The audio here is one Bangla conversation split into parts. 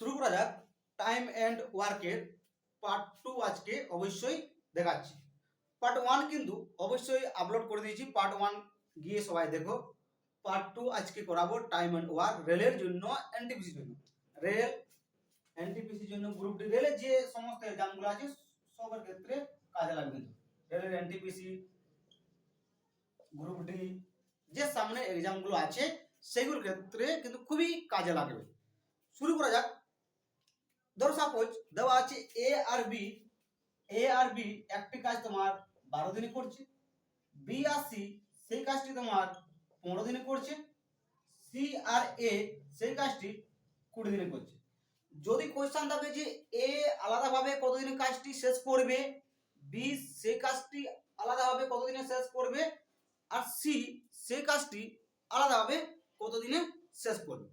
শুরু করা যাক। টাইম অ্যান্ড ওয়ার্কের পার্ট 2 আজকে অবশ্যই দেখাচ্ছি। পার্ট 1 কিন্তু অবশ্যই আপলোড করে দিয়েছি, পার্ট 1 গিয়ে সবাই দেখো। পার্ট 2 আজকে করাবো টাইম অ্যান্ড ওয়ার্ক রেলের জন্য, এনটিপিসির জন্য। রেল এনটিপিসির জন্য গ্রুপ ডি রেলের যে সমস্ত এক্সামগুলো আছে সবার ক্ষেত্রে কাজে লাগবে। রেলের এনটিপিসি গ্রুপ ডি যে সামনে এক্সামগুলো আছে সেগুলোর ক্ষেত্রে কিন্তু খুবই কাজে লাগবে। শুরু করা যাক। ধরো সাপোজ দেওয়া আছে এ আর বি একটি কাজ তোমার 12 দিনে করছে, বি আর সি সেই কাজটি তোমার 15 দিনে করছে, সি আর এ সেই কাজটি 20 দিনে করছে। যদি কোশ্চেন থাকে যে এ আলাদাভাবে কতদিনে কাজটি শেষ করবে, বি সেই কাজটি আলাদাভাবে কতদিনে শেষ করবে, আর সি সেই কাজটি আলাদাভাবে কতদিনে শেষ করবে,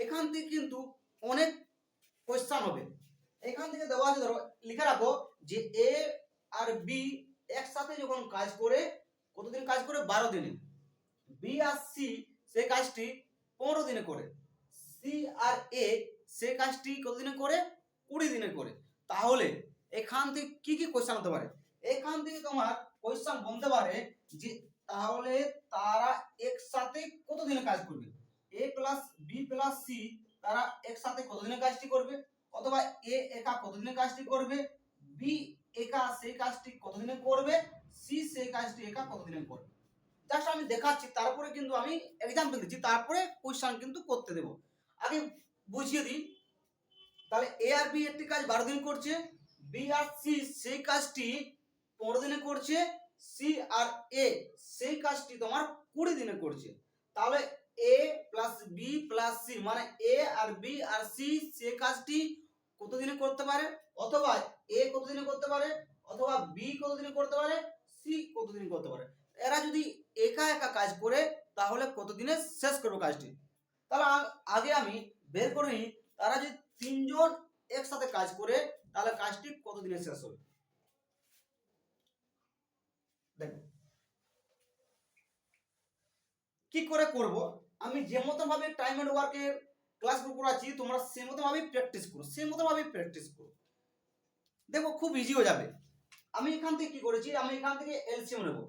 এখান থেকে কিন্তু অনেক কোশ্চেন হবে। এখান থেকে দেওয়া আছে, ধরো লিখে রাখো যে এ আর বি একসাথে যখন কাজ করে কতদিন কাজ করে, 12 দিনে। বি আর সি সেই কাজটি 15 দিনে করে, সি আর এ সেই কাজটি কতদিনে করে, 20 দিনে করে। তাহলে এখান থেকে কি কি কোশ্চেন হতে পারে? এখান থেকে তোমার কোশ্চেন বলতে পারে যে তাহলে তারা একসাথে কতদিনে কাজ করবে, এ প্লাস বি প্লাস সি তারা একসাথে কতদিনে কাজটি করবে, অথবা এ একা কতদিনে কাজটি করবে, বি একা সেই কাজটি কতদিনে করবে, সি সেই কাজটি একা কতদিনে করবে। জাস্ট আমি দেখাচ্ছি, তারপরে কিন্তু আমি এক্সাম্পল দিচ্ছি, তারপরে কোশ্চেন কিন্তু করতে দেব। আগে বুঝিয়ে দিই। তাহলে এ আর বি একটি কাজ 12 দিন করছে, বি আর সি সেই কাজটি 15 দিনে করছে, সি আর এ সেই কাজটি তোমার 20 দিনে করছে। তাহলে এ প্লাস বি প্লাস সি মানে এ আর বি আর সি সেই কাজটি কত দিনে করতে পারে, অথবা এ কত দিনে করতে পারে, অথবা বি কত দিনে করতে পারে, সি কত দিনে করতে পারে। এরা যদি একা একা কাজ করে তাহলে কত দিনে শেষ করবে কাজটি। তাহলে আগে আমি বের করে নিই, তারা যদি তিনজন একসাথে কাজ করে তাহলে কাজটি কত দিনে শেষ হবে। দেখো কি করে করব, আমি যে মতো ভাবে টাইম এন্ড ওয়ার্কের ক্লাসগুলো করাচ্ছি তোমরা সেই মতো ভাবে প্র্যাকটিস করো, দেখো খুব ইজি হয়ে যাবে। আমি এখান থেকে কি করেছি, আমি এখান থেকে এলসিএম নেব,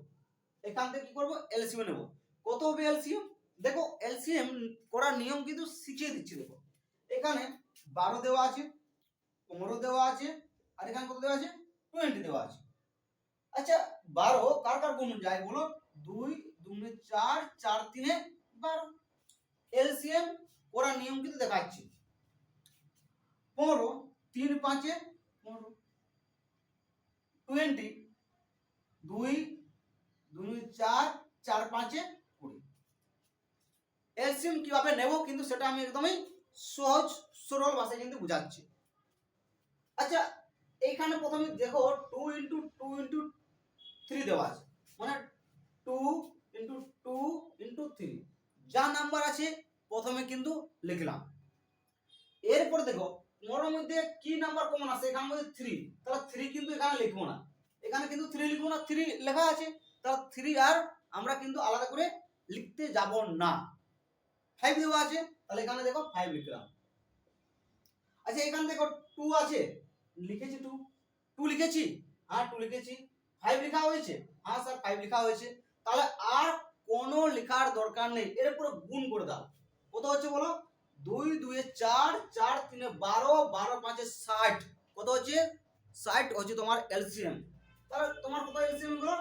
এখান থেকে কি করব, এলসিএম নেব। কত হবে এলসিএম? দেখো এলসিএম করার নিয়ম কিন্তু শিখিয়ে দিচ্ছি। দেখো এখানে 12 দেওয়া আছে, 15 দেওয়া আছে, আর এখানে কত দেওয়া আছে, 20 দেওয়া আছে। আচ্ছা 12 কার কার গুণ যায় বলো, 2 2 4 4 3 12। এলসিএম করার নিয়ম কিন্তু দেখাচ্ছি। 15 3 5 15, 20 2 2 4 4 5 20। এলসিএম কিভাবে নেব কিন্তু সেটা আমি একদমই সহজ সরল ভাষায় কিন্তু বুঝাচ্ছি। আচ্ছা এইখানে প্রথমে দেখো 2 ইন্টু 2 ইন্টু 3 দেওয়া আছে, মানে 2 ইন্টু 2 ইন্টু 3 যা নাম্বার আছে প্রথমে কিন্তু লিখলাম। এরপর দেখো 15 মধ্যে কি নাম্বার কমন আছে, এখানে মধ্যে 3, তাহলে 3 কিন্তু এখানে লিখবো না, এখানে কিন্তু 3 লিখবো না, 3 লেখা আছে, তাহলে 3 আর আমরা কিন্তু আলাদা করে লিখতে যাব না। 5 দেওয়া আছে, তাহলে এখানে দেখো 5 লিখলাম। আচ্ছা এখানে দেখো 2 আছে, লিখেছি 2, 2 লিখেছি, হ্যাঁ 2 লিখেছি। 5 লেখা হয়েছে, হ্যাঁ স্যার 5 লেখা হয়েছে। তাহলে আর কোনো লেখার দরকার নেই, এর পুরো গুণ করে দাও। কত হচ্ছে বলো, 2 2 4 4 3 12 12 5 60, কত হচ্ছে 60 হচ্ছে তোমার এলসিএম। তাহলে তোমার কত এলসিএম হলো,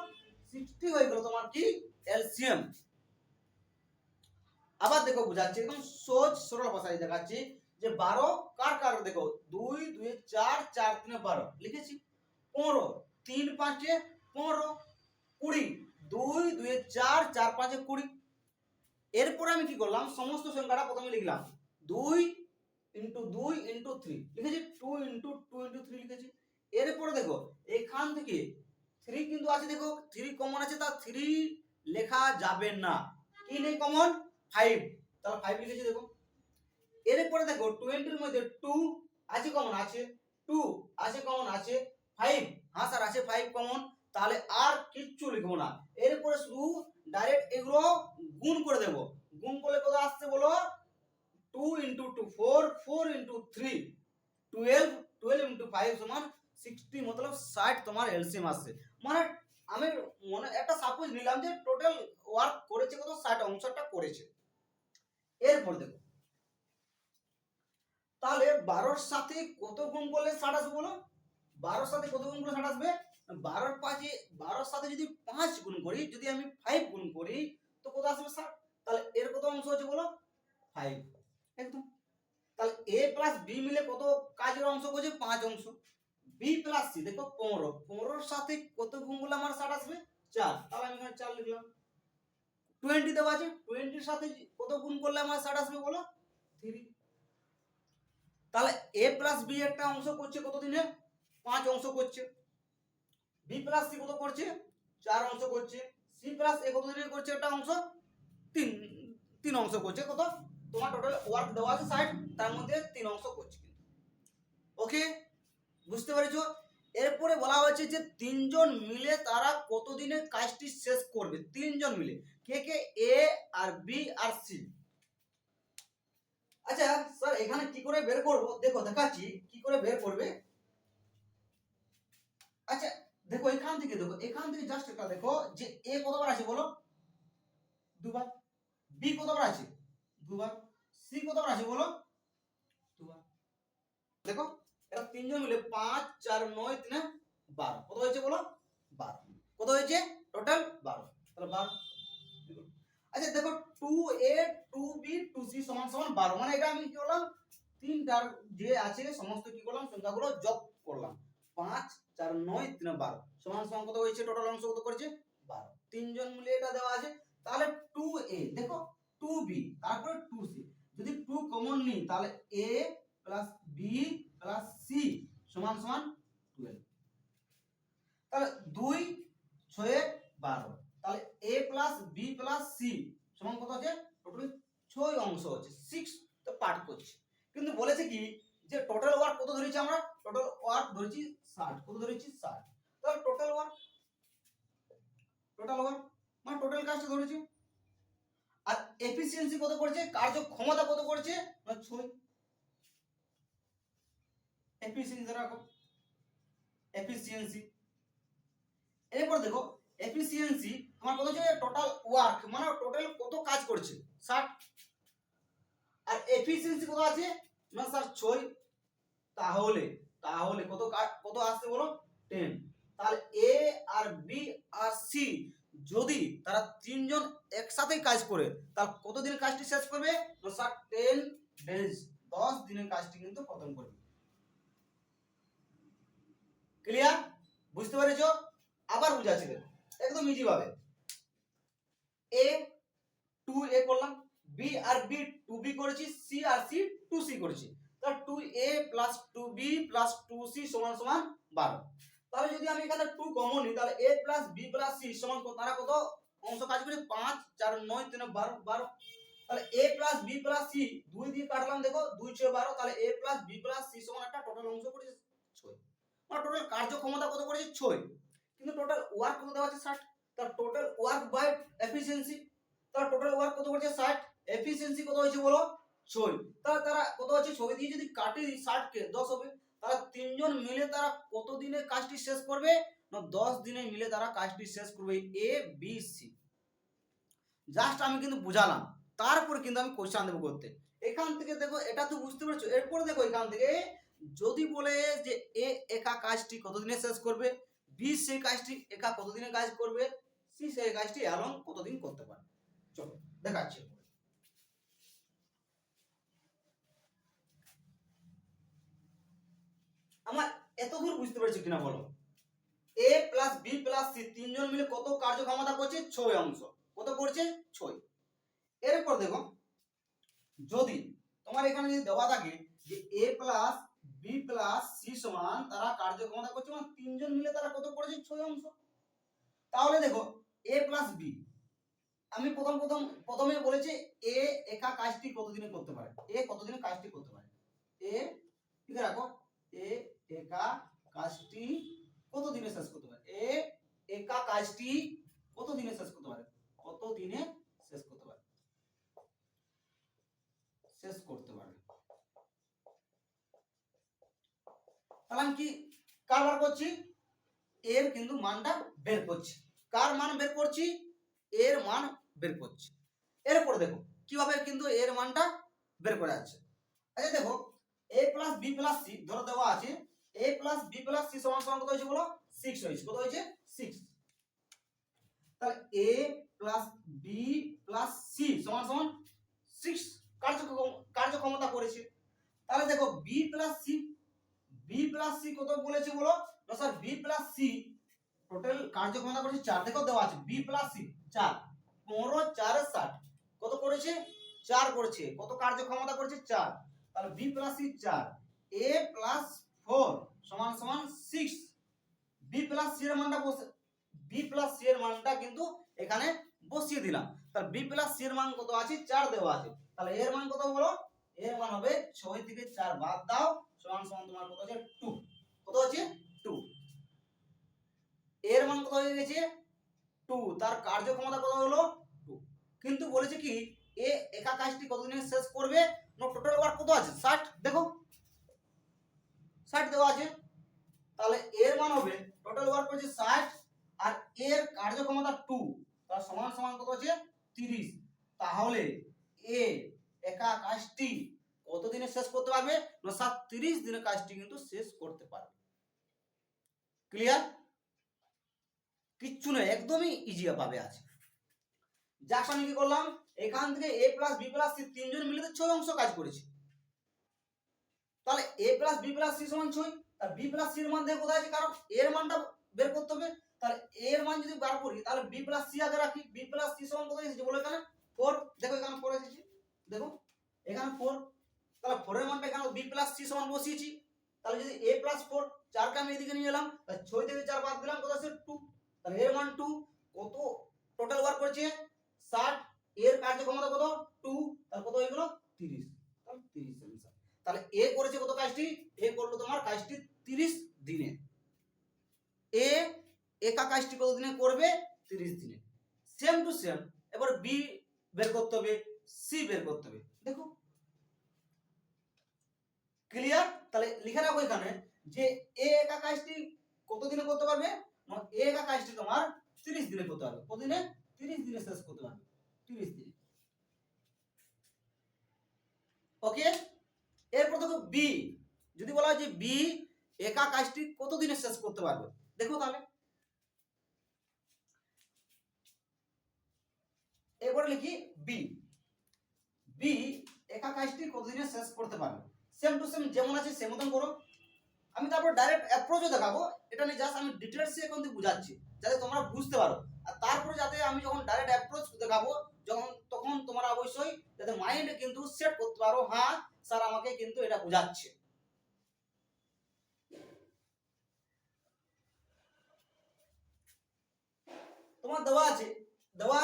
60 হয়ে গেল তোমার কি এলসিএম। আবার দেখো বুঝাচ্ছি, একদম সহজ সরল ভাষায় দেখাচ্ছি যে 12 কার কার, দেখো 2 2 4 4 3 12 লিখেছি, 15 3 5 15 20, 2 2 4 4 5 20। এরপরে আমি কি করলাম, সমস্ত সংখ্যাটা প্রথমে লিখলাম, 2 ইন্টু 2 ইন্টু 3 লিখেছি, 2 ইন্টু 2 ইন্টু 3 লিখেছি। এরপরে দেখো এখান থেকে 3 কিন্তু আছে, দেখো 3 কমন আছে, তা 3 লেখা যাবে না। কি নেই কমন, 5, তাহলে 5 লিখেছি। দেখো এরপরে দেখো 20 এর মধ্যে 2 আছে কমন আছে, 2 আছে কমন আছে, 5 হ্যাঁ স্যার আছে 5 কমন, তাহলে আর কিচ্ছু লিখবো না। এরপরে শুধু ডাইরেক্ট এগুলো গুণ করে দেব। গুণ করলে কত আসছে বলো, 2 ইন্টু 2 4, 4 ইন্টু 3 12 ইন্টু 5 সমান 60 मतलब 60 তোমার এলসিএম আসছে। মানে আমি মনে একটা সাপোজ নিলাম যে টোটাল ওয়ার্ক করেছে কত 60 অংশটা করেছে। এরপর দেখো তাহলে 12 এর সাথে কত গুণ করলে 60 আসবে বলো? 12 এর সাথে কত গুণ করলে 60 আসবে? 12 এর 5 12 এর সাথে যদি 5 গুণ করি, যদি আমি 5 গুণ করি তো কত আসবে 60। তাহলে এর কত অংশ হচ্ছে বলো? 5। একদম। তাহলে a প্লাস b মিলে কত কাজের অংশ করছে? 5 অংশ। b প্লাস c দেখো 15। 15 এর সাথে কত গুণ করলে আমার 60 আসবে? 4। তাহলে আমি এখানে 4 লিখলাম। 20 দেওয়া আছে, 20 এর সাথে কত গুণ করলে আমার 60 আসবে বলো? 3। তাহলে a প্লাস b একটা অংশ করছে কত দিনে? 5 অংশ করছে। b প্লাস c কত করছে? 4 অংশ করছে। c প্লাস a কত দিনে করছে একটা অংশ? 3 অংশ করছে। কত? তোমার টোটাল ওয়ার্ক দেওয়া আছে 60, তার মধ্যে 3 অংশ করছে। ওকে, বুঝতে পেরেছো? এরপরে বলা হয়েছে যে তিনজন মিলে তারা কতদিনে কাজটি শেষ করবে। তিনজন মিলে কে কে? এ আর বি আর সি। আচ্ছা স্যার এখানে কি করে বের করব? দেখো দেখাচ্ছি কি করে বের করবে। আচ্ছা দেখো এখান থেকে, দেখো এখান থেকে জাস্ট একটা দেখো যে এ কতবার আছে বলো? দুবার। বি কতবার আছে? দুবার। সি কতবার আছে বলো? দুবার। দেখো এরা তিনজন মিলে 5 4 9 3 12 কত হয়েছে বলো? 12। কত হয়েছে? টোটাল 12। তাহলে 12। আচ্ছা দেখো 2a 2b 2c সমান সমান 12। মানে এটা আমি কি করলাম? তিনটার যে আছে সমস্ত কি করলাম? সংখ্যাগুলো যোগ করলাম। 5 4 9 3 12 সমান সমান কত হয়েছে? টোটাল অংশ কত করেছে? 12। তিনজন মিলে এটা দেওয়া আছে। তাহলে 2a দেখো 2b তারপরে 2c। যদি 2 কমন নিই তাহলে a plus b plus c সমান সমান 12। তাহলে 2 6 12। তাহলে a plus b plus c সমান কত আছে? টোটাল 6 অংশ আছে। 6 তো পার্ট করছে। কিন্তু বলেছে কি যে টোটাল ওয়ার্ক কত ধরেছি আমরা? টোটাল ওয়ার্ক ধরেছি 60। কত ধরেছি? 60। তাহলে টোটাল ওয়ার্ক মানে টোটাল কাজটা ধরেছি। আর এফিসিয়েন্সি কত করেছে? কার্যক্ষমতা কত করেছে? না 6। এফিসিয়েন্সি রাখো, এফিসিয়েন্সি। এরপর দেখো এফিসিয়েন্সি তোমার কত হচ্ছে? টোটাল ওয়ার্ক মানে টোটাল কত কাজ করছে? 60। আর এফিসিয়েন্সি কত আছে? না স্যার 6। তাহলে তাহলে কত আসছে বলো? 10। তাহলে এ আর বি আর সি যদি তারা তিনজন একসাথে কাজ করে তাহলে কত দিনের কাজটি শেষ করবে? তো স্যার 10 ডেজ 10 দিনের কাজটি কিন্তু খতম করবে। ক্লিয়ার? বুঝতে পেরেছো? আবার বুঝাচ্ছি দেখো একদম ইজি ভাবে। এ 2a করলাম, বি আর বি 2b করেছি, সি আর সি 2c করেছি। তাহলে 2a plus 2b plus 2c সমান সমান 12। তাহলে যদি আমি এখানে 2 কমন নিই তাহলে a plus b plus c সমান কত? তারা কত অংশ কাজ করে? 5 4 9 3 12 12। তাহলে a plus b plus c 2 দিয়ে কাটলাম, দেখো 2 6 12। তাহলে a plus b plus c সমান একটা টোটাল অংশ করেছে 6। মানে টোটাল কার্যক্ষমতা কত করেছে? 6। কিন্তু টোটাল ওয়ার্ক কত দেওয়া আছে? 60। তার টোটাল ওয়ার্ক বাই এফিসিয়েন্সি, তার টোটাল ওয়ার্ক কত করেছে? 60। এফিসিয়েন্সি কত হয়েছে বলো? 6। তাহলে তারা কত হচ্ছে? 6 দিয়ে যদি কাটি 60 কে 10 হবে। তারা তিনজন মিলে তারা কত দিনে কাজটি শেষ করবে? না 10 দিনে মিলে তারা কাজটি শেষ করবে। এ বি সি জাস্ট আমি কিন্তু বুঝালাম, তারপর কিন্তু আমি কোশ্চেন দেব করতে। এখান থেকে দেখো এটা তো বুঝতে পারছো। এরপর দেখো এখান থেকে যদি বলে যে এ একা কাজটি কতদিনে শেষ করবে, বি সেই কাজটি একা কতদিনে কাজ করবে, সি সেই কাজটি অ্যালং কতদিন করতে পারে। চলো দেখাচ্ছি। আমার এত দূর বুঝতে পারছো কিনা বলো? এ প্লাস বি প্লাস সি তিনজন মিলে কত কার্যক্ষমতা করছে? 6 অংশ। কত করছে? 6। এরপর দেখো যদি তোমার এখানে যদি দেওয়া থাকে যে a plus B plus C সমান তারা কার্যক্ষমতা করছে মানে তিনজন মিলে তারা কত করেছে? 6 অংশ। তাহলে দেখো a প্লাস বি আমি প্রথমে বলেছি এ একা কাজটি কতদিনে করতে পারে? এ কতদিনে কাজটি করতে পারে? এ ঠিক রাখো, এ একা কাজটি কত দিনে শেষ করতে পারে? এ একা কাজটি কত দিনে শেষ করতে পারে? কত দিনে শেষ করতে পারে? শেষ করতে পারে। তাহলে আমি কি কার বার করছি, এর কিন্তু মানটা বের করছি। কার মান বের করছি, এর মান বের করছি। এরপর দেখো কিভাবে কিন্তু এর মানটা বের করা যাচ্ছে। আচ্ছা দেখো a plus B plus C ধরো দেওয়া আছে a plus B plus C সমান সমান কত হয়েছে বলো, 6 হয়েছে। কত হয়েছে, 6। তাহলে a plus B plus C সমান সমান 6 কার্যক্ষমতা করেছে। তাহলে দেখো বি প্লাস সি কত বলেছে বলো, না sir B plus C total কার্যক্ষমতা করেছে 4। দেখো দেওয়া আছে বি প্লাস সি 4, 15 4 60 কত করেছে, 4 করেছে। কত কার্যক্ষমতা করেছে, 4। তাহলে বি প্লাস সি 4, এ প্লাস 4 সমান সমান 6। বি প্লাস সি এর মানটা বি প্লাস সি এর মানটা কিন্তু এখানে বসিয়ে দিলাম। তাহলে বি প্লাস সি এর মান কত আছে, 4 দেওয়া আছে। তাহলে এর মান কত বলো, এর মান হবে 6 থেকে 4 বাদ দাও সমান সমান তোমার কত আছে 2। কত আছে 2। এর মান কত হয়ে গেছে 2, তার কার্যক্ষমতা কত হলো 2। কিন্তু বলেছে কি এ একা কাজটি কতদিনে শেষ করবে, না টোটাল ওয়ার্ক কত আছে 60। দেখো 60 দেওয়া আছে। তাহলে এর মান হবে টোটাল ওয়ার্ক হচ্ছে 60 আর এর কার্যক্ষমতা 2, তার সমান সমান কত আছে 30। তাহলে এ একা কাজটি কত দিনে শেষ করতে পারবে, না 30 দিনে কাজটি কিন্তু শেষ করতে পারবে। ক্লিয়ার? কিচ্ছু নয়, একদমই ইজি ভাবে আছে। যাক আমি কি করলাম, এখান থেকে a plus B plus C তিনজন মিলে 6 অংশ কাজ করেছে। তাহলে a plus B plus C সমান 6। আর বি প্লাস সি এর মান দেখো কোথায় আছে, কারণ এর মানটা বের করতে হবে। তাহলে এর মান যদি বার করি তাহলে বি প্লাস সি আগে রাখি। বি প্লাস সি সমান কত এসেছে বলো, এখানে 4। দেখো এখানে 4 এসেছে, দেখো এখানে 4। তাহলে 4 এর মানটা এখানে বি প্লাস সি সমান বসিয়েছি। তাহলে যদি a প্লাস 4 4 কে আমি এদিকে নিয়ে এলাম, তাহলে 6 থেকে 4 বাদ দিলাম, কত আছে 2। তাহলে এর মান 2। কত টোটাল ওয়ার্ক করেছে 60, এর কার্যক্ষমতা কত 2, তাহলে কত হয়ে গেল 30। তাহলে 30 সেকেন্ড। তাহলে এ করেছে কত কাজটি, এ করলো তোমার কাজটি 30 দিনে। এ একা কাজটি কত দিনে করবে, 30 দিনে। সেম টু সেম এবার বি বের করতে হবে, সি বের করতে হবে। দেখো ক্লিয়ার? তাহলে লিখে রাখো এখানে যে এ একা কাজটি কত দিনে করতে পারবে, এ একা কাজটি তোমার 30 দিনে করতে পারবে। কত দিনে, 30 দিনে শেষ করতে পারবে, 30 দিনে। ওকে। এরপর দেখো বি, যদি বলা হয় যে বি একা কাজটি কত দিনে শেষ করতে পারবে, দেখো তাহলে এরপরে লিখি বি। বি একা কাজটি কত দিনে শেষ করতে পারবে, সেম টু সেম যেমন আছে সেম মতন করো। আমি তারপর ডাইরেক্ট অ্যাপ্রোচও দেখাবো, এটা নিয়ে জাস্ট আমি ডিটেইলসে এখন বুঝাচ্ছি যাতে তোমরা বুঝতে পারো। আর তারপরে যাতে আমি যখন ডাইরেক্ট অ্যাপ্রোচ দেখাবো তখন তোমরা অবশ্যই যাতে মাইন্ড কিন্তু সেট করতে পারো, হ্যাঁ স্যার আমাকে কিন্তু এটা বোঝাচ্ছে। তোমার দেওয়া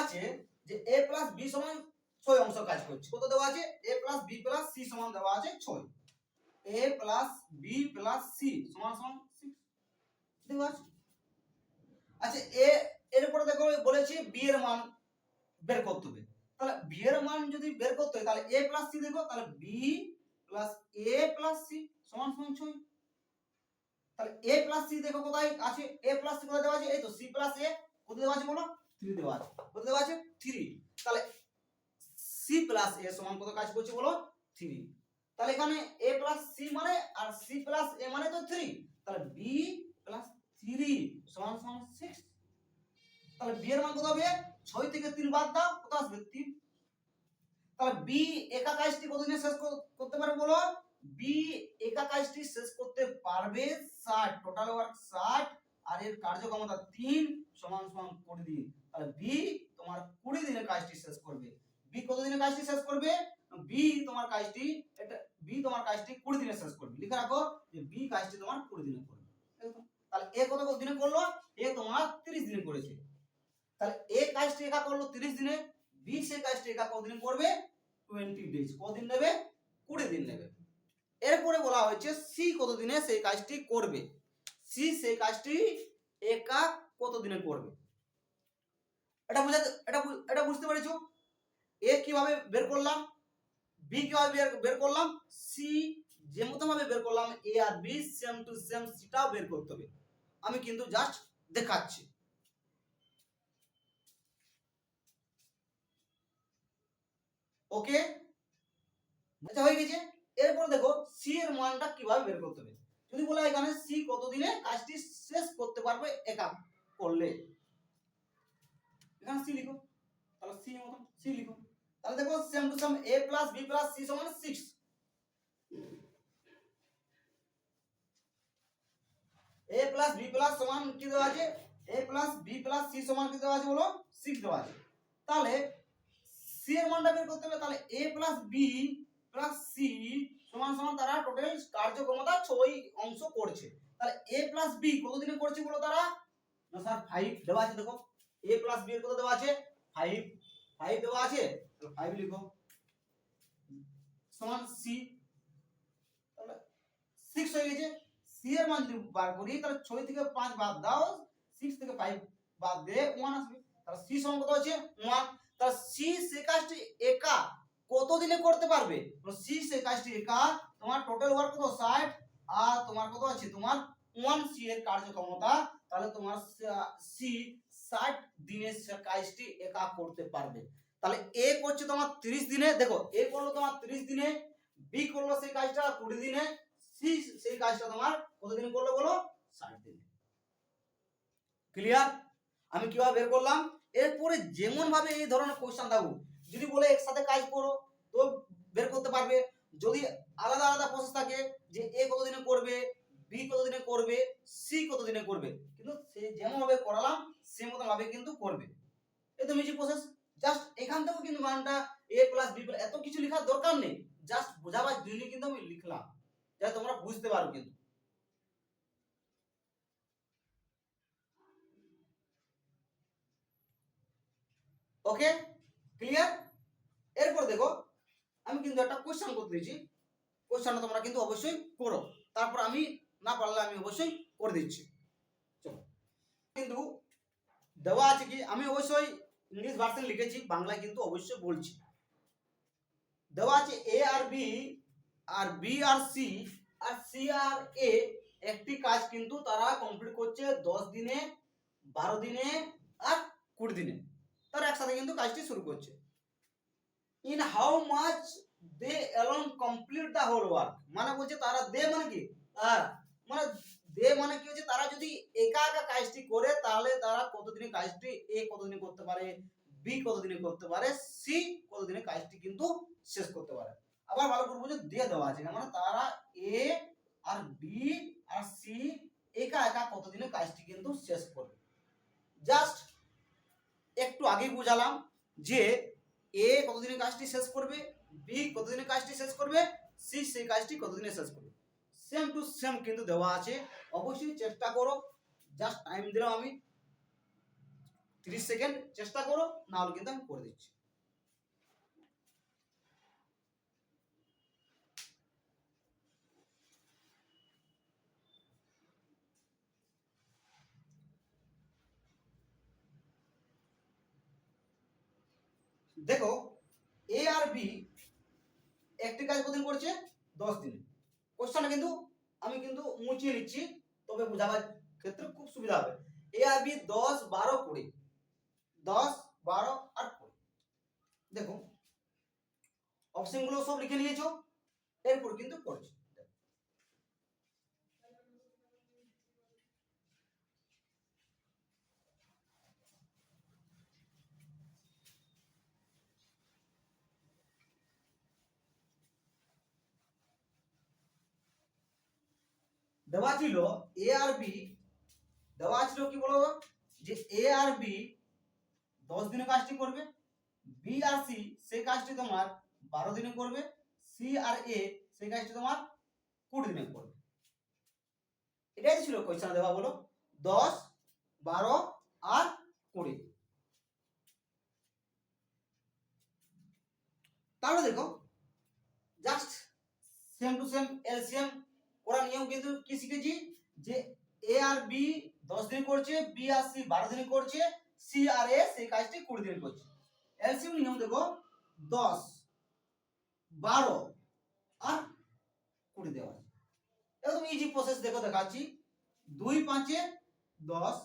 আছে যে a প্লাস বি সমান 6 অংশ কাজ করছে। কত দেওয়া আছে, a plus B plus C সমান দেওয়া আছে 6। a plus B plus C সমান সমান 6 দেওয়া আছে। আচ্ছা এরপরে দেখো বলেছি বি এর মান বের করতে হবে। তাহলে বি এর মান যদি বের করতে হয় তাহলে a প্লাস সি দেখো, তাহলে B plus a plus C সমান সমান 6। তাহলে a প্লাস সি দেখো কোথায় আছে, a প্লাস সি কোথায় দেওয়া আছে, এই তো c প্লাস a কত দেওয়া আছে বলো, 3 দেওয়া আছে। কত দেওয়া আছে 3। তাহলে c প্লাস a সমান কত কাজ করছে বলো, 3। তাহলে এখানে a প্লাস সি মানে আর c প্লাস a মানে তো 3, তাহলে b প্লাস 3 সমান সমান 6। তাহলে b এর মান কত হবে, 6 থেকে 3 বাদ দাও, কত আসবে 3। তাহলে b একা কাজটি কতদিনে শেষ করতে পারবে বলো, b একা কাজটি শেষ করতে পারবে 60, টোটাল ওয়ার্ক 60 আর এর কার্যক্ষমতা 3 সমান সমান 20 দিন। তাহলে b তোমার 20 দিনে কাজটি শেষ করবে। b কত দিনে কাজটি শেষ করবে, b তোমার কাজটি 20 দিনে শেষ করবে। লিখে রাখো যে b কাজটি তোমার 20 দিনে করবে। তাহলে এ কত দিনে করলো, এ তোমার 30 দিনে করেছে। তাহলে এ কাজটি একা করলো 30 দিনে, বি সে কাজটি একা কতদিন করবে 20 ডেজ। কতদিন নেবে, 20 দিন নেবে। এরপরে বলা হয়েছে সি কত দিনে সেই কাজটি করবে, সি সেই কাজটি একা কত দিনে করবে। এটা বুঝতে পেরেছো? এ কিভাবে বের করলাম, বি কিভাবে বের করলাম, সি যে মতো ভাবে বের করলাম এ আর বি সেম টু সেম সেটাও বের করতে হবে। আমি কিন্তু জাস্ট দেখাচ্ছি। ওকে, আচ্ছা হয়ে গেছে। এরপর দেখো সি এর মানটা কিভাবে বের করতে হবে। যদি বলা এখানে সি কতদিনে কাজটি শেষ করতে পারবে একা করলে, এখানে সি লিখো, তাহলে সি এর মতন সি লিখো। তাহলে দেখো same to same a plus b plus c সমান 6। a প্লাস b প্লাস সমান কি দেওয়া আছে, a plus b plus c সমান কি দেওয়া আছে বলো, 6 দেওয়া আছে। তাহলে c এর মানটা বের করতে হবে। তাহলে a plus b plus c সমান সমান তারা টোটাল কার্যক্ষমতা 6 অংশ করছে। তাহলে a প্লাস b কতদিনে করছে বলো তারা, না স্যার 5 দেওয়া আছে। দেখো a প্লাস b এর কত দেওয়া আছে, 5 দেওয়া আছে, তাহলে 5 লিখো সমান c। তাহলে 6 হয়ে গেছে। c এর মান যদি বার করি তাহলে 6 থেকে 5 বাদ দাও, 6 থেকে 5 বাদ দিয়ে 1 আসবে। তাহলে c সমান কত আছে 1। তাহলে c সেই কাজটি একা কত দিনে করতে পারবে, তো c সেই কাজটি একা তোমার টোটাল ওয়ার্ক কত 60, আর তোমার কত আছে তোমার 1 c এর কার্যক্ষমতা। তাহলে তোমার c 60 দিনে সে কাজটি একা করতে পারবে। তাহলে a করছে তোমার 30 দিনে, দেখো a করলো তোমার 30 দিনে, b করলো সেই কাজটা 20 দিনে, c সেই কাজটা তোমার কত দিনে করলো বলো, 60 দিনে। ক্লিয়ার? আমি কিভাবে বের করলাম। এরপরে যেমন ভাবে এই ধরনের কোশ্চেন থাকুক, যদি বলে একসাথে কাজ করো তো বের করতে পারবে। যদি আলাদা আলাদা প্রসেস থাকে যে এ কত দিনে করবে, বি কত দিনে করবে, সি কত দিনে করবে, কিন্তু সে যেমন ভাবে করালাম সে মতন ভাবে কিন্তু করবে। এই তো মিজি প্রসেস। জাস্ট এখান থেকেও কিন্তু মানটা a প্লাস b এত কিছু লেখার দরকার নেই, জাস্ট বোঝাবার জন্য কিন্তু আমি লিখলাম যাতে তোমরা বুঝতে পারো কিন্তু। ওকে, ক্লিয়ার? এরপর দেখো আমি কিন্তু একটা কোশ্চেন করতে দিয়েছি, কোশ্চেনটা তোমরা কিন্তু অবশ্যই করো, তারপর আমি না পারলে আমি অবশ্যই করে দিচ্ছি। চলো, কিন্তু দেওয়া আছে কি, আমি অবশ্যই ইংলিশ ভার্সন লিখেছি, বাংলায় কিন্তু অবশ্যই বলছি। দেওয়া আছে এ আর বি আর বি আর সি আর সি আর এ একটি কাজ কিন্তু তারা কমপ্লিট করছে 10 দিনে, 12 দিনে আর 20 দিনে, তারা একসাথে কিন্তু কাজটি শুরু করছে। In how much they alone complete the whole work, মানে বলছে তারা দে মানে কি, মানে দে মানে কি হচ্ছে, তারা যদি একা একা কাজটি করে তাহলে তারা কতদিনে কাজটি এ কতদিনে করতে পারে, বি কতদিনে করতে পারে, সি কতদিনে কাজটি কিন্তু শেষ করতে পারে। আবার ভালো করে বুঝে দিয়ে দেওয়া আছে, মানে তারা এ আর বি আর সি একা একা কতদিনে কাজটি কিন্তু শেষ করবে। জাস্ট একটু আগেই বুঝালাম যে এ কতদিনে কাজটি শেষ করবে, বি কতদিনে কাজটি শেষ করবে, সি সেই কাজটি কতদিনে শেষ করবে। সেম টু সেম কিন্তু দেওয়া আছে, অবশ্যই চেষ্টা করো। জাস্ট টাইম দিলাম আমি 30 সেকেন্ড, চেষ্টা করো, না হলে কিন্তু আমি করে দিচ্ছি। দেখো এ আর বি একটি কাজ কতদিন করছে 10 দিন। কোশ্চেনটা কিন্তু আমি কিন্তু মুছিয়ে নিচ্ছি, তবে বোঝাবার ক্ষেত্রে খুব সুবিধা হবে। এ আর বি 10, 12, 20, 10, 12 আর 20। দেখো অপশন গুলো সব লিখে নিয়েছো, এরপর কিন্তু করছি। দেওয়া ছিল এ আর বি, দেওয়া ছিল কি বলো যে এ আর বি 10 দিনে কাজটি করবে, বি আর সি সেই কাজটি তোমার 12 দিনে করবে, সি আর এ সেই কাজটি তোমার 20 দিনে করবে। এটাই ছিল কোশ্চেন দেওয়া, বলো 10, 12 আর 20। তাহলে দেখো just same to same LCM করার নিয়ম কিন্তু কি শিখেছি, যে এ আর বি 10 দিন করছে, বি আর সি 12 দিন করছে, সি আর এ সেই কাজটি 20 দিন করছে। এলসিএম নিয়ম দেখো 10, 12 আর 20 দেওয়া একদম ইজি প্রসেস দেখো দেখাচ্ছি। 2 5 এ 10,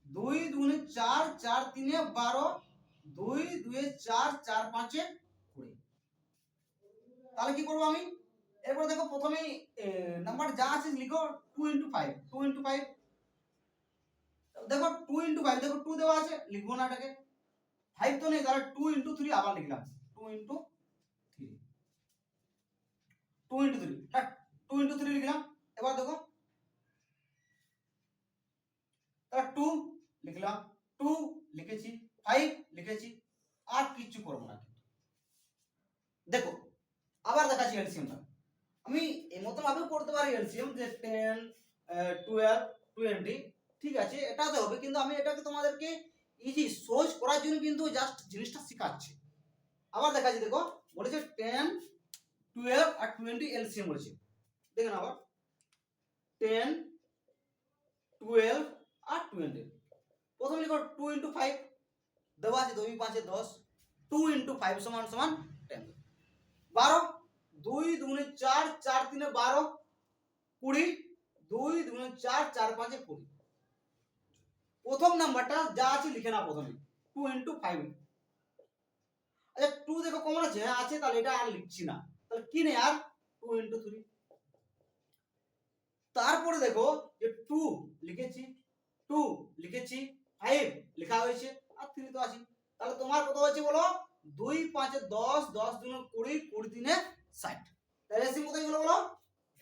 2 2 4, 4 3 12, 2 2 4, 4 5 20। তাহলে কি করব আমি? এরপর দেখো প্রথমেই নাম্বার যা আছে লিখো 2 * 5, 2 * 5। দেখো 2 * 5, দেখো 2 দেওয়া আছে, লিখবো না এটাকে। 5 তো নেই, তাহলে 2 * 3 আবার লিখলাম, 2 * 3, 2 * 3, হ্যাঁ 2 * 3 লিখলাম। এবার দেখো তাহলে 2 লিখলাম, 2 লিখেছি, 5 লিখেছি, আর কিছু করব না। দেখো আবার দেখাচ্ছি এলসিএমটা। আমি এই মতো ভাবে করতে পারি এলসিএম, যে 10 12 20, ঠিক আছে এটাতে হবে, কিন্তু আমি এটাকে তোমাদেরকে ইজি সহজ করার জন্য কিন্তু জাস্ট জিনিসটা শেখাচ্ছি। আবার দেখাচ্ছি, দেখো বলেছে 10 12 আর 20 এলসিএম বলেছে। দেখেন আবার 10 12 আর 20। প্রথমে লিখো 2 * 5, দেওয়া আছে 2 5 10, 2 * 5 = 10। 12, 2 2 4, 4 3 12, 20, 2 2 4, 4 5 20। প্রথম নাম্বারটা যা আছে লিখে নাও প্রথমে, 2 * 5। আচ্ছা 2 দেখো কমন আছে, হ্যাঁ আছে, তাহলে এটা আর লিখছি না, তাহলে কি নেই আর 2 * 3। তারপরে দেখো যে 2 লিখেছি, 2 লিখেছি, 5 লেখা হয়েছে, আর 3 তো আছে। তাহলে তোমার কত হচ্ছে বলো? 2 5 10, 10 2 20, 20 3 60। তাহলে এলসিএম কত হলো বলো?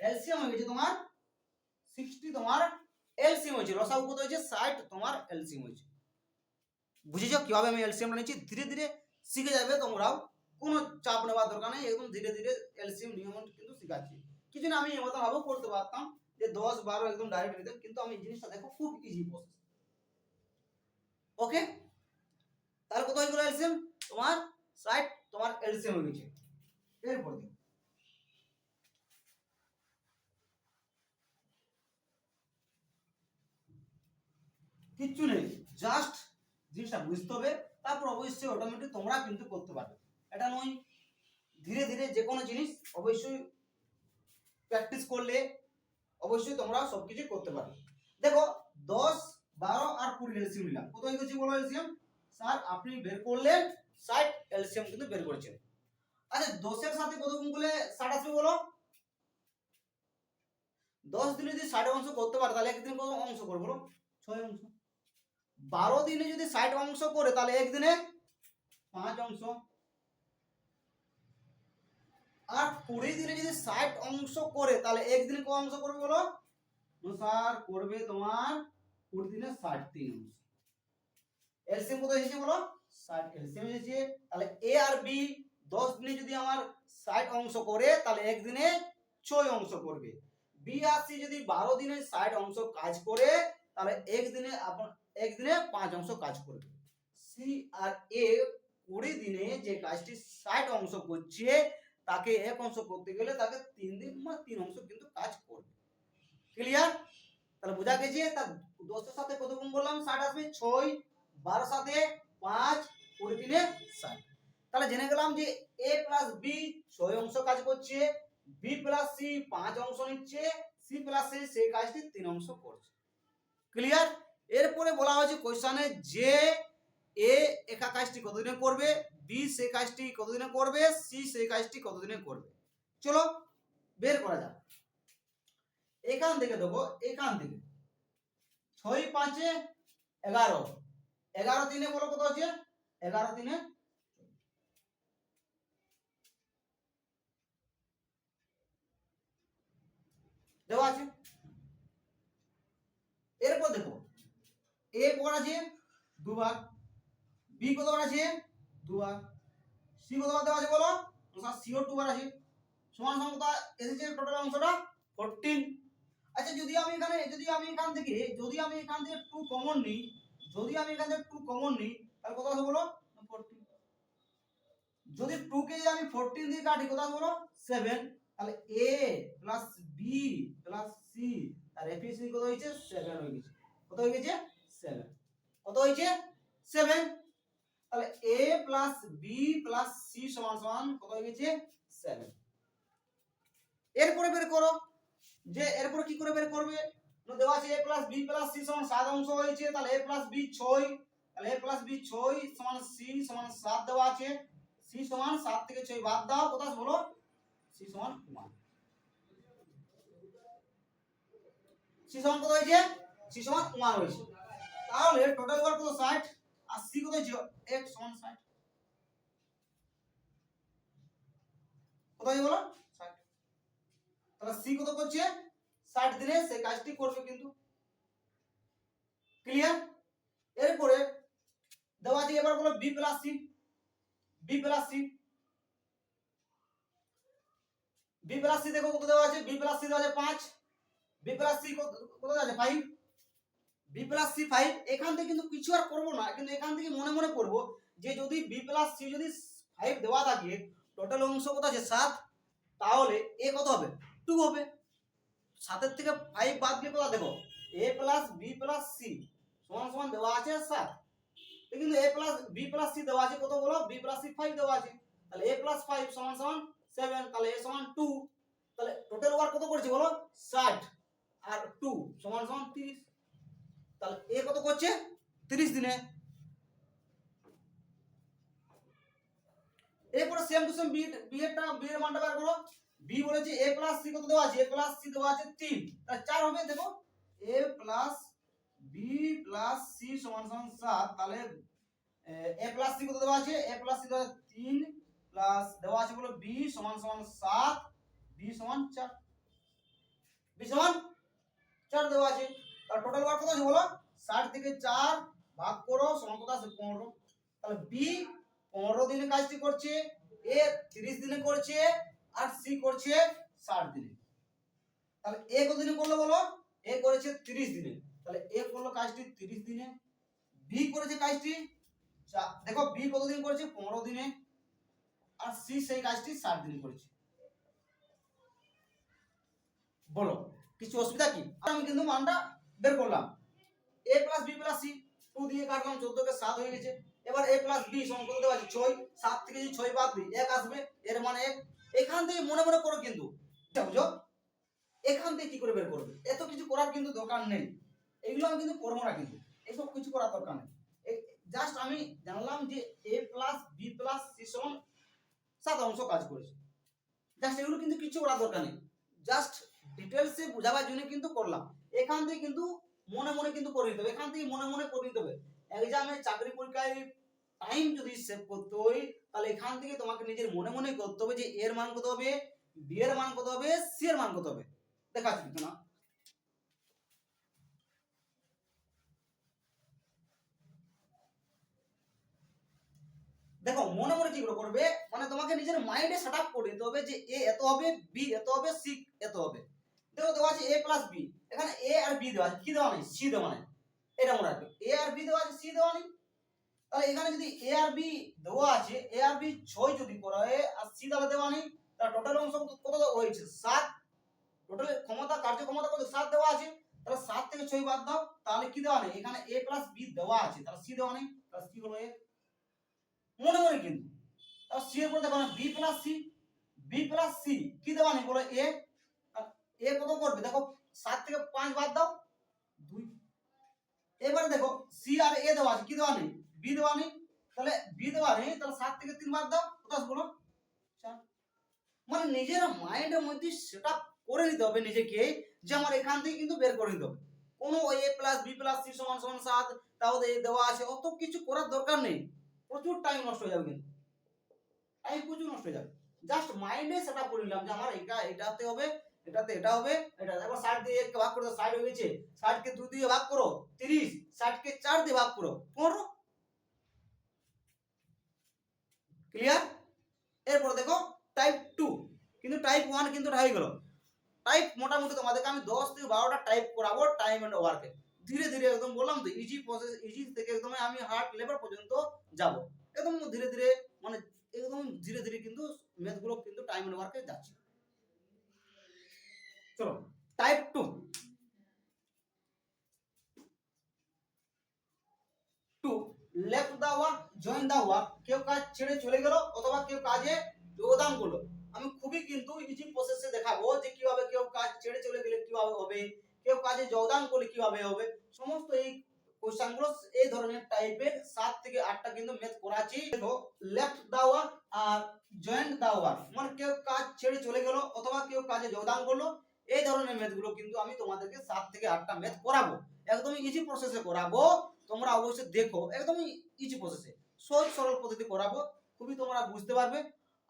এলসিএম হয়ে গেছে তোমার 60, তোমার এলসিএম হয়েছে। লসাগু কত হয়েছে? 60 তোমার এলসিএম হয়েছে। বুঝেছো কিভাবে আমি এলসিএমটা নিচ্ছি? ধীরে ধীরে শিখে যাবে তোমরাও, কোনো চাপ নেওয়ার দরকার নেই, একদম ধীরে ধীরে এলসিএম নিয়ম কিন্তু শেখাচ্ছি। কিছু না আমি এমন ভাবেও করতে পারতাম যে 10 12 একদম ডাইরেক্ট নিতাম, কিন্তু আমি জিনিসটা দেখো খুব ইজি প্রসেস। ওকে, তাহলে কত হয়ে গেল এলসিএম? তোমার 60 তোমার এলসিএম হয়ে গেছে। এরপর দেখো কিচ্ছু নেই, জাস্ট জিনিসটা বুঝতে হবে, তারপর অবশ্যই অটোমেটিক তোমরা কিন্তু করতে পারবে। এটা নয়, ধীরে ধীরে যে কোনো জিনিস অবশ্যই প্র্যাকটিস করলে অবশ্যই তোমরা সবকিছু করতে পারবে। দেখো 10 12 আর 20 এলসিএম নিলাম, কত হয়ে গেছে বলো এলসিএম? স্যার আপনি বের করলেন 60 এলসিএম কিন্তু বের করেছেন। আচ্ছা 10 এর সাথে কত গুণ করলে 60 আসবে বলো? 10 দিনে যদি 60 অংশ করতে পারে তাহলে একদিনে কত অংশ করবে বলো? 6 অংশ। 12 দিনে যদি 60 অংশ করে তাহলে একদিনে 5 অংশ। আর 20 দিনে যদি 60 অংশ করে তাহলে একদিনে কত অংশ করবে বলো? স্যার করবে তোমার 20 দিনে 63 অংশ। এলসিএম কত এসেছে বলো? 60 এলসিএম এসেছে। তাহলে এ আর বি 10 দিনে যদি আমার 60 অংশ করে তাহলে একদিনে 6 অংশ করবে। বি আর সি যদি 12 দিনে 60 অংশ কাজ করে তাহলে একদিনে 5 অংশ কাজ করবে। সি আর এ 20 দিনে যে কাজটি 60 অংশ করছে তাকে এক অংশ করতে গেলে তাকে 3 দিন বা 3 অংশ কিন্তু কাজ করবে। ক্লিয়ার? তাহলে বোঝা গেছে। তার 10 এর সাথে কত গুণ করলাম? 60 আসবে, 6, 12 সাথে 5, 20 দিনে 60। তাহলে জেনে গেলাম যে a প্লাস বি 6 অংশ কাজ করছে, বি প্লাস সি 5 অংশ নিচ্ছে, সি প্লাস সি সেই কাজটি 3 অংশ করছে। ক্লিয়ার? এরপরে বলা হয়েছে কোশ্চেনে যে এ একা কাজটি কতদিনে করবে, বি সেই কাজটি কতদিনে করবে, সি সেই কাজটি কতদিনে করবে। চলো বের করা যাক। এখান থেকে দেখো, এখান থেকে 6 5 11, 11 দিনে বলো কত হচ্ছে? 11 দিনে দেওয়া আছে। এরপর দেখো এ কত আছে? দুবার, বি কতবার আছে? দুবার, সি কতবার দেওয়া আছে বলো? স্যার সিও 2 বার আছে। সমান সমান কত এসেছে টোটাল অংশটা? 14। আচ্ছা যদি আমি এখান থেকে 2 কমন নিই, তাহলে কত হবে বলো? 14। যদি 2 কে আমি 14 দিয়ে কাটি কত হবে বলো? 7। তাহলে a plus B plus C আর এফিসিয়েন্সি কত হয়েছে? 7 হয়ে গেছে। কত হয়ে গেছে? 7। কত হয়েছে? 7। তাহলে a plus B plus C সমান সমান কত হয়ে গেছে? 7। এরপরে বের করো যে এরপর কি করে বের করবে, দেওয়া আছে a plus b plus c সমান 7 অংশ হয়েছে, তাহলে a প্লাস b 6, তাহলে a প্লাস b 6 সমান c সমান 7 দেওয়া আছে, c সমান 7 থেকে 6 বাদ দাও, কত আসে বলো, c সমান 1, c সমান কত হয়েছে, c সমান 1 হয়েছে। তাহলে টোটাল ওয়ার কত 60 আর c কত হয়েছে x সমান 60, কত হয়েছে বলো 60, তাহলে c কত করছে 60 দিনে সেই কাজটি করবে কিন্তু। ক্লিয়ার? এরপরে দেওয়া আছে এবার বলো b plus c, b plus c, b plus c দেখো কত দেওয়া আছে, b প্লাস c দেওয়া আছে 5, b প্লাস c কত দেওয়া আছে 5, b প্লাস c 5। এখান থেকে কিন্তু কিছু আর করব না, কিন্তু এখান থেকে মনে মনে করব যে যদি b প্লাস c যদি 5 দেওয়া থাকে, টোটাল অংশ কত আছে 7, তাহলে a কত হবে 2 হবে। 7 এর থেকে 5 বাদ দিয়ে কত দেখো a plus b plus c সমান সমান দেওয়া আছে 7, কিন্তু a plus b plus c দেওয়া আছে কত বলো, b প্লাস c 5 দেওয়া আছে, তাহলে a প্লাস 5 সমান সমান 7, তাহলে a সমান 2, তাহলে টোটাল ওয়ার কত করছে বলো 60 আর 2 সমান সমান 30, তাহলে a কত করছে 30 দিনে। এরপর সেম টু সেম b এর মানটা বের করো, b বলেছে a প্লাস c কত দেওয়া আছে, a প্লাস c দেওয়া আছে 3, তাহলে 4 হবে, দেখো a plus b plus c সমান সমান 7, তাহলে a প্লাস c কত দেওয়া আছে, a প্লাস c দেওয়া আছে 3 প্লাস দেওয়া আছে বলো b সমান সমান 7, b সমান 4, b সমান 4 দেওয়া আছে। তার টোটাল ওয়ার কত আছে বলো, 60 থেকে 4 ভাগ করো সমান কত আছে 15, তাহলে b 15 দিনে কাজটি করছে, a 30 দিনে করছে, আর c করছে 60 দিনে। তাহলে a কত দিনে করলো বলো, a করেছে 30 দিনে, তাহলে a করলো কাজটি 30 দিনে, b করেছে কাজটি দেখো b কত দিন করেছে 15 দিনে, আর c সেই কাজটি 60 দিনে করেছে। বলো কিছু অসুবিধা কি? আমি কিন্তু মানটা বের করলাম, a plus b plus c 2 দিয়ে কাটলাম, 14 কে 7 হয়ে গেছে। এবার a প্লাস b সমান কত দেওয়া আছে 6, 7 থেকে যদি 6 বাদ দিই 1 আসবে, এর মানে 1। এখান থেকে মনে মনে করো কিন্তু, বুঝো এখান থেকে কি করে বের করবে, এত কিছু করার কিন্তু দরকার নেই, এগুলো আমি কিন্তু করবো না, কিন্তু এসব কিছু করার দরকার নেই। জাস্ট আমি জানলাম যে a plus b plus c সমান 7 অংশ কাজ করেছে, জাস্ট এগুলো কিন্তু কিছু করার দরকার নেই, জাস্ট ডিটেইলসে বোঝাবার জন্য কিন্তু করলাম। এখান থেকে কিন্তু মনে মনে কিন্তু করে নিতে হবে, এখান থেকে মনে মনে করে নিতে হবে। এক্সামে চাকরি পরীক্ষায় টাইম যদি সেভ করতে হয়, তাহলে এখান থেকে তোমাকে নিজের মনে মনে করতে হবে যে এর মান কত হবে, বি এর মান কত হবে, সি এর মান কত হবে। দেখাচ্ছি না, দেখো মনে মনে কি করে করবে, মানে তোমাকে নিজের মাইন্ডে সেটআপ করে দিতে হবে যে এ এত হবে, বি এত হবে, সি এত হবে। দেখো দেওয়া আছে a প্লাস b, এখানে a আর b দেওয়া আছে, কি দেওয়া নেই, c দেওয়া নেই, এটা মনে রাখবে, a আর b দেওয়া আছে, c দেওয়া নেই। তাহলে এখানে যদি a আর b দেওয়া আছে, a আর b 6 যদি করা হয় আর c তাহলে দেওয়া নেই, তাহলে টোটাল অংশ কত হয়েছে 7, টোটাল ক্ষমতা কার্যক্ষমতা কত 7 দেওয়া আছে, তাহলে 7 থেকে 6 বাদ দাও, তাহলে কি দেওয়া নেই, এখানে a প্লাস b দেওয়া আছে, তাহলে c দেওয়া নেই, তাহলে c হলো a। মনে মনে কিন্তু তাহলে c এর পরে দেখো না b plus c, b plus c কি দেওয়া নেই বলো a, a কত করবে দেখো 7 থেকে 5 বাদ দাও 2। এবারে দেখো c আর a দেওয়া আছে, কি দেওয়া নেই, b দেওয়া নেই, তাহলে b দেওয়া নেই, তাহলে 7 থেকে 3 বাদ দাও কত আসবে বলো 4। মানে নিজের মাইন্ডের মধ্যে সেটআপ করে নিতে হবে নিজেকে, যে আমার এখান থেকে কিন্তু বের করে নিতে হবে। কোনো a plus b plus c সমান সমান 7 তাও দেওয়া আছে, অত কিছু করার দরকার নেই, প্রচুর টাইম নষ্ট হয়ে যাবে, কিন্তু টাইম প্রচুর নষ্ট হয়ে যাবে। জাস্ট মাইন্ডে সেটআপ করে নিলাম যে আমার এটা এটাতে হবে, এটাতে এটা হবে, এটা একবার 60 দিয়ে 1 কে ভাগ করে দাও, 60 হয়ে গেছে, 60 কে 2 দিয়ে ভাগ করো 30, 60 কে 4 দিয়ে ভাগ করো 15। ক্লিয়ার? এরপর দেখো টাইপ 2, কিন্তু টাইপ 1 কিন্তু হয়ে গেল। টাইপ মোটামুটি তোমাদেরকে আমি 10 থেকে 12টা টাইপ করাবো টাইম এন্ড ওয়ার্কে, ধীরে ধীরে একদম বললাম তো ইজি প্রসেস, ইজি থেকে একদম আমি হার্ড লেভেল পর্যন্ত যাব, একদম ধীরে ধীরে, মানে একদম ধীরে ধীরে কিন্তু ম্যাথ গুলো কিন্তু টাইম এন্ড ওয়ার্কে যাচ্ছে। চলো type 2, left the work join the work, কেউ কাজ ছেড়ে চলে গেল অথবা কেউ কাজে যোগদান করলো। আমি খুবই কিন্তু ইজি প্রসেসে দেখাবো যে কিভাবে কেউ কাজ ছেড়ে চলে হবে, কেউ কাজে যোগদান করলে কিভাবে হবে, সমস্ত এই কোশ্চেনগুলো এই ধরনের টাইপের 7 থেকে 8টা কিন্তু ম্যাথ করাচ্ছি। দেখো লেফট দা ওয়ার্ক আর জয়েন্ট দা ওয়ার্ক, মানে কেউ কাজ ছেড়ে চলে গেল অথবা কেউ কাজে যোগদান করলো, এই ধরনের ম্যাথগুলো কিন্তু আমি তোমাদেরকে 7 থেকে 8টা ম্যাথ করাবো, একদমই ইজি প্রসেসে করাবো। তোমরা অবশ্যই দেখো, একদমই ইজি প্রসেসে, সহজ সরল পদ্ধতি করাবো, খুবই তোমরা বুঝতে পারবে।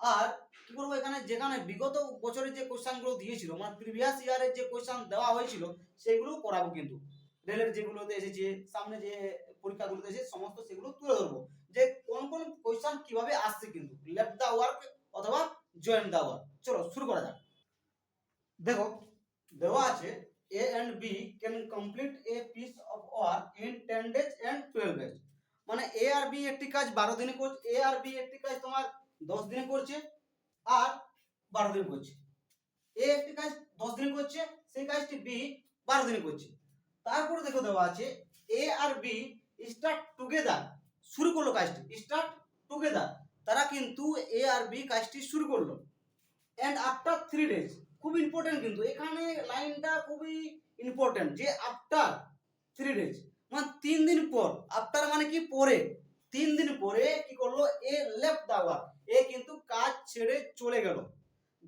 আর কি করবো, এখানে যেখানে বিগত বছরের যে কোশ্চেনগুলো দিয়েছিল, মানে প্রিভিয়াস ইয়ারের যে কোশ্চেন দেওয়া হয়েছিল সেগুলো করাবো, কিন্তু রেলের যেগুলোতে এসেছে, সামনে যে পরীক্ষাগুলোতে এসেছে সমস্ত সেগুলো তুলে ধরবো, যে কোন কোন কোশ্চেন কিভাবে আসছে, কিন্তু লেফট দা ওয়ার্ক অথবা জয়েন্ট দা ওয়ার্ক। চলো শুরু করা যাক। দেখো দেওয়া আছে A and B can complete a piece of work in 10 days and 12 days, মানে A আর B একটি কাজ 12 দিনে করছে, A আর B একটি কাজ তোমার 10 দিনে করছে আর 12 দিনে করছে। A একটি কাজ 10 দিনে করছে, সেই কাজটি B 12 দিনে করছে। তারপরে দেখো দেওয়া আছে A আর B স্টার্ট টুগেদার, শুরু করলো কাজটি, স্টার্ট টুগেদার, তারা কিন্তু A আর B কাজটি শুরু করলো, এন্ড আফটার 3 days, খুব ইম্পর্টেন্ট কিন্তু এখানে লাইনটা খুবই ইম্পর্টেন্ট, যে আফটার 3 days মানে 3 দিন পর, আফটার মানে কি পরে, 3 দিন পরে কি করলো, এ লেফট দা ওয়ার্ক, এ কিন্তু কাজ ছেড়ে চলে গেল।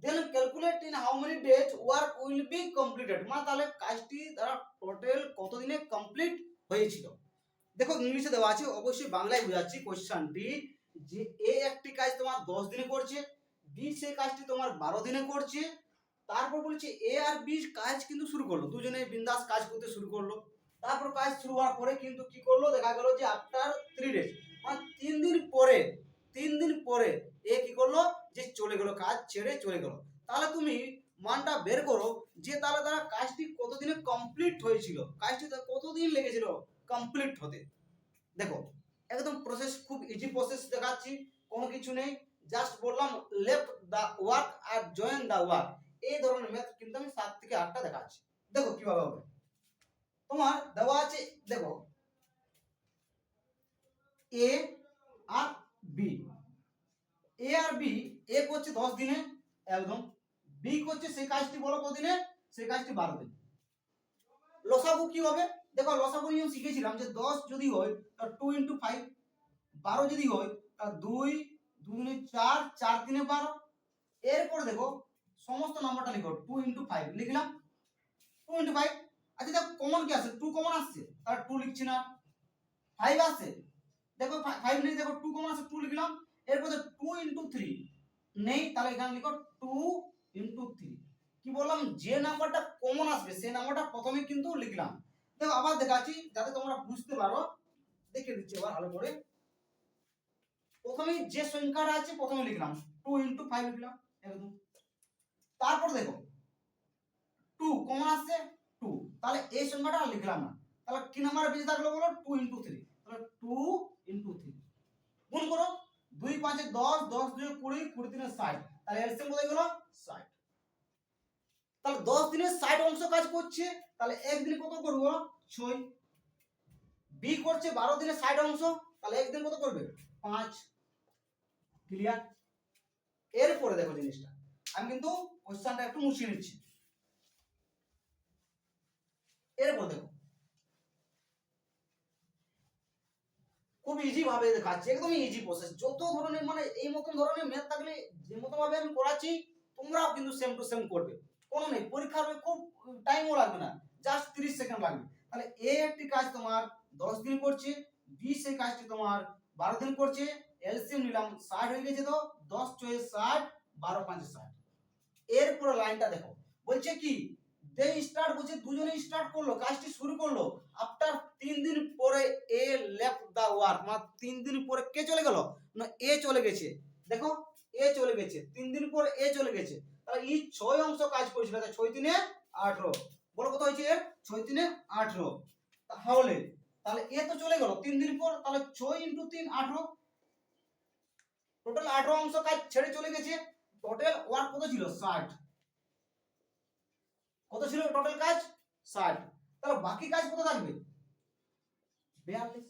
Then calculate in how many days work will be completed, মানে তাহলে কাজটি তারা টোটাল কত দিনে কমপ্লিট হয়েছিল। দেখো ইংলিশে দেওয়া আছে, অবশ্যই বাংলায় বোঝাচ্ছি কোশ্চেনটি, যে এ একটি কাজ তোমার 10 দিনে করছে, বি সেই কাজটি তোমার 12 দিনে করছে, তারপর বলছে এ আর বি কাজ কিন্তু শুরু করলো, দুজনে বিন্দাস কাজ করতে শুরু করলো। তারপর কাজ শুরু হওয়ার পরে কিন্তু কি করলো, দেখা গেল যে আফটার 3 days, মানে 3 দিন পরে, 3 দিন পরে এ কি করলো, যে চলে গেল, কাজ ছেড়ে চলে গেল। তাহলে তুমি মানটা বের করো, যে তাহলে তারা কাজটি কতদিনে কমপ্লিট হয়েছিল, কাজটি কতদিন লেগেছিল কমপ্লিট হতে। দেখো একদম প্রসেস খুব ইজি প্রসেস দেখাচ্ছি, কোনো কিছু নেই, জাস্ট বললাম লেফট দা ওয়ার্ক আর জয়েন দা ওয়ার্ক, এই ধরনের ম্যাথ কিন্তু আমি 7 থেকে 8টা দেখাচ্ছি। দেখো কিভাবে হবে, তোমার দেওয়া আছে, দেখো এ আর বি, এ আর বি, এ করছে 10 দিনে একদম, বি করছে সেই কাজটি বলো কতদিনে, সেই কাজটি 12 দিন। লসাগু কি হবে, দেখো লসাগু নিয়ম শিখেছিলাম যে 10 যদি হয় তাহলে 2 ইনটু 5, 12 যদি হয় তাহলে 2 2 দুনে 4, 4 তিনে 12। এরপর দেখো সমস্ত নাম্বারটা লিখো, 2 ইনটু 5 লিখলাম, 2 ইনটু 5। আচ্ছা দেখো কমন কি আছে, 2 কমন আসছে, তাহলে 2 লিখছি না, 5 আসছে, দেখো 5 নেই, দেখো 2 কমন আসছে, 2 লিখলাম। এরপর 2 ইনটু 3 নেই, তাহলে এখানে লিখো 2 ইনটু 3। কি বললাম, যে নাম্বারটা কমন আসবে সেই নাম্বারটা প্রথমে কিন্তু লিখলাম। দেখো আবার দেখাচ্ছি যাতে তোমরা বুঝতে পারো, দেখে দিচ্ছি আবার ভালো করে। প্রথমে যে সংখ্যাটা আছে প্রথমে লিখলাম, 2 ইনটু 5 লিখলাম একদম। তারপর দেখো 2 কমন আসছে 2, তাহলে এই সংখ্যাটা আর লিখলাম না, তাহলে কি নাম্বার বেঁচে থাকলো বলো, 2 ইনটু 3, তাহলে 2 ইনটু 3 গুণ করো, 2 5 10, 10 2 20, 20 3 60, তাহলে এলসিএম কত গেল 60। তাহলে 10 দিনে 60 অংশ কাজ করছে, তাহলে এক দিনে কত করব 6। বি করছে 12 দিনে 60 অংশ, তাহলে এক দিন কত করবে 5। ক্লিয়ার। এরপরে দেখো জিনিসটা, আমি কিন্তু কোশ্চেনটা একটু মুছিয়ে নিচ্ছি। এরপর দেখো খুব ইজি ভাবে দেখাচ্ছি, একদম ইজি প্রসেস, যত ধরনের মানে এই মতন ধরনের ম্যাথ থাকলে যে মতো ভাবে আমি করাচ্ছি তোমরাও কিন্তু সেম টু সেম করবে, কোনো নেই, পরীক্ষার খুব টাইমও লাগবে না, জাস্ট 30 সেকেন্ড লাগবে। তাহলে এ একটি কাজ তোমার 10 দিন করছে, বি সেই কাজটি তোমার 12 দিন করছে, এলসিএম নিলাম 60 হয়ে গেছে, তো 10 6 60, 12 5 60। এরপর লাইনটা দেখো, বলছে কি দে স্টার্ট, বলছে দুজনে স্টার্ট করলো, কাজটি শুরু করলো, আফটার 3 দিন পরে এ লেফট দা ওয়ার্ক, মানে 3 দিন পরে কে চলে গেল না, এ চলে গেছে। দেখো এ চলে গেছে, 3 দিন পরে এ চলে গেছে, তাহলে এই 6 অংশ কাজ করেছিল, তাহলে 6 দিনে 18, বলো কত হয়েছে এর, 6 দিনে 18। তাহলে তাহলে এ তো চলে গেল 3 দিন পর, তাহলে 6 ইনটু 3 18, টোটাল 18 অংশ কাজ ছেড়ে চলে গেছে, টোটাল ওয়ার্ক কত ছিল 60, কত ছিল টোটাল কাজ 60, তাহলে বাকি কাজ কত থাকবে 42,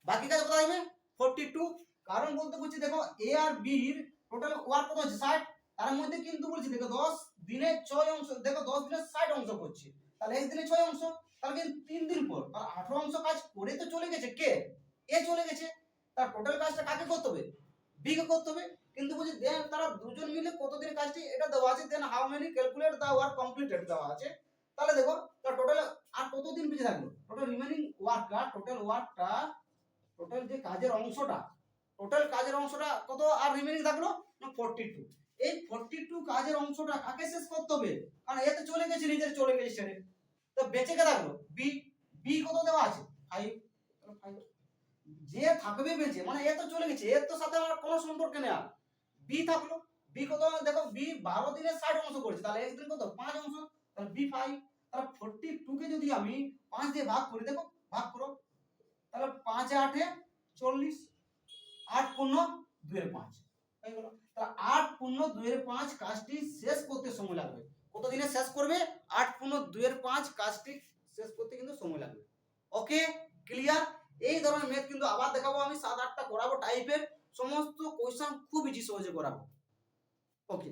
বাকি কাজ কত থাকবে 42। কারণ বলতে বলছি দেখো এ আর বি এর টোটাল ওয়ার্ক কত হচ্ছে 60, তার মধ্যে কিন্তু বলছি দেখো 10 দিনে 6 অংশ, দেখো 10 দিনে 60 অংশ করছে, তাহলে একদিনে 6 অংশ, তাহলে কিন্তু 3 দিন পর আর 18 অংশ কাজ করে তো চলে গেছে, কে? এ চলে গেছে। তার টোটাল কাজটা কাকে করতে হবে? বি কে করতে হবে। কিন্তু বলছি দেন তারা দুজন মিলে কতদিন কাজটি এটা দেওয়া আছে, then how many calculate the work completed দেওয়া আছে। তাহলে দেখো তার টোটাল আর কতদিন বেঁচে থাকলো, টোটাল রিমেনিং ওয়ার্কটা, টোটাল যে কাজের অংশটা, কত আর রিমেনিং থাকলো না 42। এই 42 কাজের অংশটা কাকে শেষ করতে হবে? কারণ এতে চলে গেছে, নিজের চলে গেছে ছেড়ে, তো বেঁচে কে থাকলো? বি। বি কত দেওয়া আছে? 5। যে থাকবে বেঁচে, মানে এ তো চলে গেছে, এর তো সাথে আমার কোনো সম্পর্ক নেই আর। বি থাকলো, বি কত? দেখো বি 12 দিনে 60 অংশ করেছে, তাহলে একদিন কত? 5 অংশ, তাহলে বি 5। তাহলে 42 কে যদি আমি 5 দিয়ে ভাগ করি, দেখো ভাগ করো, তাহলে 5 এ 8 এ 40, 8 পূর্ণ 2 এর 5 হয়ে গেল। তাহলে 8 পূর্ণ 2 এর 5 কাজটি শেষ করতে সময় লাগবে। কত দিনে শেষ করবে? 8 পূর্ণ 2 এর 5 কাজটি শেষ করতে কিন্তু সময় লাগবে। ওকে, ক্লিয়ার? এই ধরনের ম্যাথ কিন্তু আবার দেখাবো আমি 7-8টা করাবো টাইপের, সমস্ত কোশ্চেন খুব ইজি সহজে করাবো। ওকে।